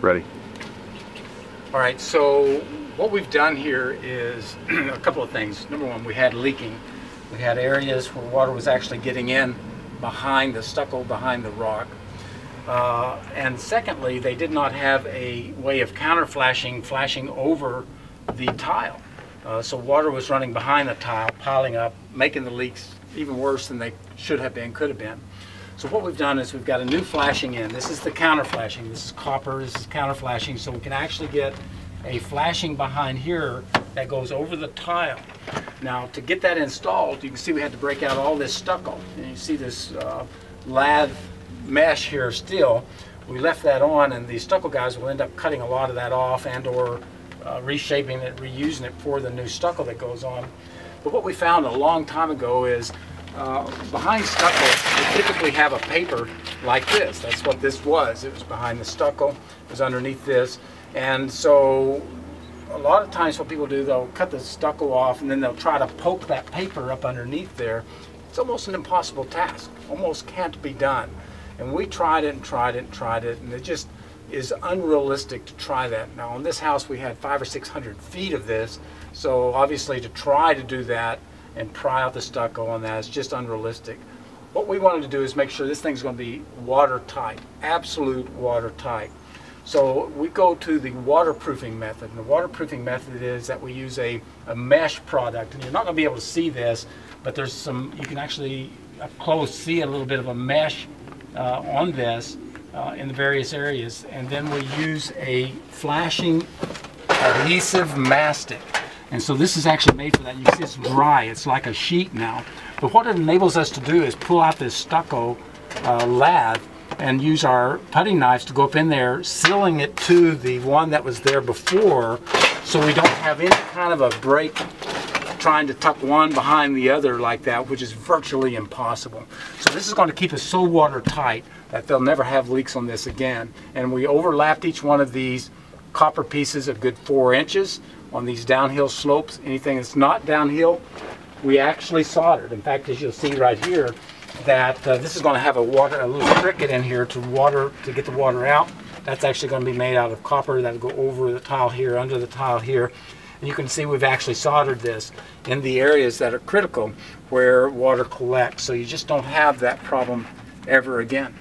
Ready. All right, so what we've done here is a couple of things. Number one, we had leaking. We had areas where water was actually getting in behind the stucco, behind the rock. And secondly, they did not have a way of counter flashing over the tile. So water was running behind the tile, piling up, making the leaks even worse than they should have been, could have been. So what we've done is we've got a new flashing in. This is the counter flashing. This is copper, this is counter flashing, so we can actually get a flashing behind here that goes over the tile. Now to get that installed, you can see we had to break out all this stucco. And you see this lath mesh here still. We left that on, and the stucco guys will end up cutting a lot of that off and or reshaping it, reusing it for the new stucco that goes on. But what we found a long time ago is behind stucco, we typically have a paper like this. That's what this was. It was behind the stucco. It was underneath this. And so a lot of times what people do, they'll cut the stucco off and then they'll try to poke that paper up underneath there. It's almost an impossible task. Almost can't be done. And we tried it and tried it and tried it, and it just is unrealistic to try that. Now on this house we had 500 or 600 feet of this, so obviously to try to do that and pry out the stucco on that is just unrealistic. What we wanted to do is make sure this thing's going to be watertight, absolute watertight. So we go to the waterproofing method, and the waterproofing method is that we use a mesh product, and you're not going to be able to see this, but there's some, you can actually up close see a little bit of a mesh on this in the various areas, and then we use a flashing adhesive mastic. And so this is actually made for that. You can see it's dry, it's like a sheet now. But what it enables us to do is pull out this stucco lath and use our putty knives to go up in there, sealing it to the one that was there before, so we don't have any kind of a break trying to tuck one behind the other like that, which is virtually impossible. So this is going to keep us so watertight that they'll never have leaks on this again. And we overlapped each one of these copper pieces a good 4 inches on these downhill slopes. Anything that's not downhill, we actually soldered. In fact, as you'll see right here, that this is going to have a little cricket in here to get the water out. That's actually going to be made out of copper that'll go over the tile here, under the tile here. And you can see we've actually soldered this in the areas that are critical where water collects, so you just don't have that problem ever again.